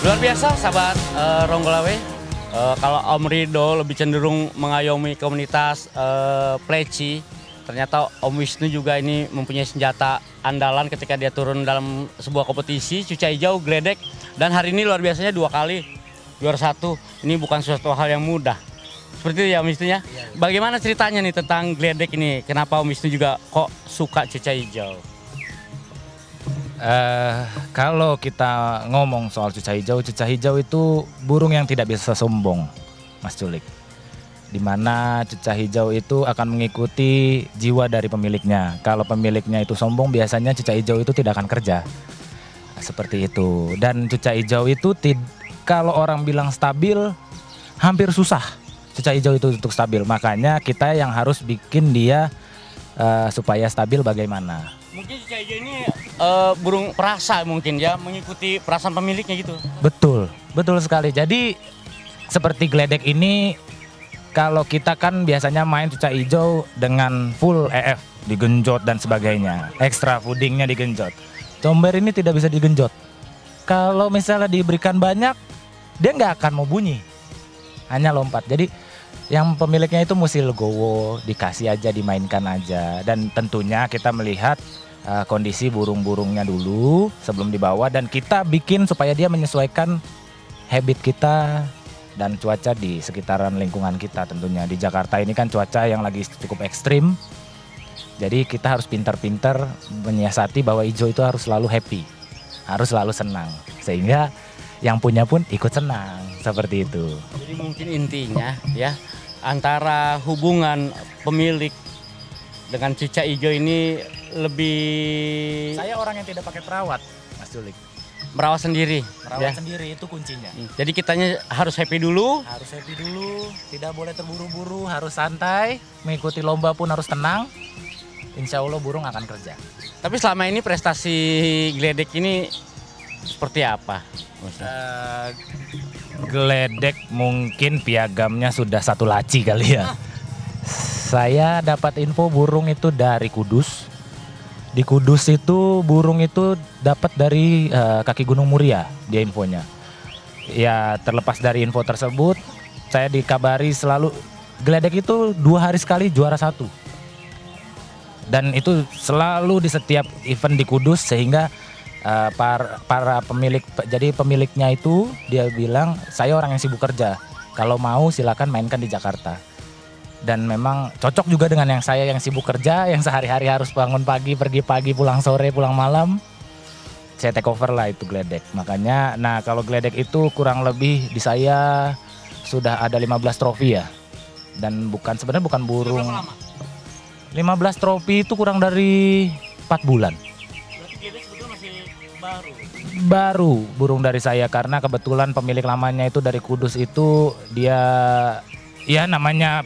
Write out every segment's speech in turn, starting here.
Luar biasa sahabat Ronggolawe. Kalau Om Rido lebih cenderung mengayomi komunitas pleci, ternyata Om Wisnu juga ini mempunyai senjata andalan ketika dia turun dalam sebuah kompetisi cuca hijau, geledek. Dan hari ini luar biasanya 2 kali juara 1. Ini bukan suatu hal yang mudah. Seperti itu ya Om Wisnu ya. Bagaimana ceritanya nih tentang geledek ini? Kenapa Om Wisnu juga kok suka cuca hijau? Kalau kita ngomong soal cuca hijau itu burung yang tidak bisa sombong, Mas Culik. Dimana cuca hijau itu akan mengikuti jiwa dari pemiliknya. Kalau pemiliknya itu sombong, biasanya cuca hijau itu tidak akan kerja. Seperti itu. Dan cuca hijau itu kalau orang bilang stabil, hampir susah cuca hijau itu untuk stabil. Makanya kita yang harus bikin dia supaya stabil bagaimana. Mungkin cuca hijau ini burung perasa mungkin ya, mengikuti perasaan pemiliknya gitu. Betul, betul sekali. Jadi seperti geledek ini, kalau kita kan biasanya main cuca hijau dengan full EF, digenjot dan sebagainya. Extra foodingnya digenjot. Comber ini tidak bisa digenjot. Kalau misalnya diberikan banyak, dia nggak akan mau bunyi. Hanya lompat. Jadi yang pemiliknya itu mesti legowo, dikasih aja, dimainkan aja. Dan tentunya kita melihat kondisi burung-burungnya dulu sebelum dibawa, dan kita bikin supaya dia menyesuaikan habit kita dan cuaca di sekitaran lingkungan kita. Tentunya di Jakarta ini kan cuaca yang lagi cukup ekstrim, jadi kita harus pintar-pintar menyiasati bahwa hijau itu harus selalu happy, harus selalu senang, sehingga yang punya pun ikut senang, seperti itu. Jadi mungkin intinya ya, antara hubungan pemilik dengan cuca hijau ini lebih... Saya orang yang tidak pakai perawat, Mas Julik. Merawat sendiri. Merawat ya? sendiri itu kuncinya. Jadi kitanya harus happy dulu. Harus happy dulu, tidak boleh terburu-buru, harus santai. Mengikuti lomba pun harus tenang. Insya Allah burung akan kerja. Tapi selama ini prestasi geledek ini seperti apa? Geledek mungkin piagamnya sudah 1 laci kali ya. Saya dapat info burung itu dari Kudus. Di Kudus itu burung itu dapat dari kaki Gunung Muria, dia infonya. Ya terlepas dari info tersebut, saya dikabari selalu geledek itu 2 hari sekali juara 1. Dan itu selalu di setiap event di Kudus, sehingga para pemilik, jadi pemiliknya itu dia bilang, saya orang yang sibuk kerja, kalau mau silakan mainkan di Jakarta. Dan memang cocok juga dengan yang saya yang sibuk kerja, yang sehari-hari harus bangun pagi, pergi pagi, pulang sore, pulang malam. Saya take over lah itu geledek. Makanya, nah kalau geledek itu kurang lebih di saya sudah ada 15 trofi ya. Dan sebenarnya bukan burung. Berapa lama? 15 trofi itu kurang dari 4 bulan. Berarti geledek sebetulnya masih baru. Baru burung dari saya, karena kebetulan pemilik lamanya itu dari Kudus itu dia ya namanya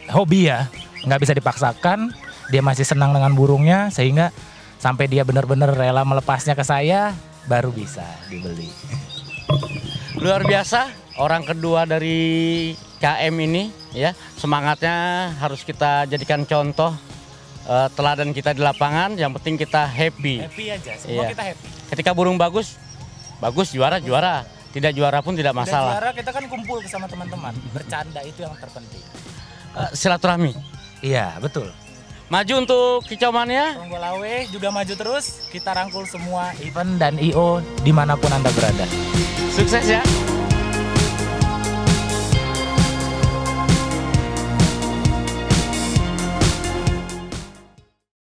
hobi ya, nggak bisa dipaksakan. Dia masih senang dengan burungnya, sehingga sampai dia benar-benar rela melepasnya ke saya, baru bisa dibeli. Luar biasa, orang kedua dari KM ini ya, semangatnya harus kita jadikan contoh, teladan kita di lapangan. Yang penting kita happy. Happy aja, semua kita happy. Ketika burung bagus, juara. Tidak juara pun tidak masalah. Tidak juara, kita kan kumpul sama teman-teman, bercanda, itu yang terpenting. Silaturahmi. Iya, betul. Maju untuk kicauannya. Ronggolawe juga maju terus, kita rangkul semua event dan IO dimanapun Anda berada. Sukses ya.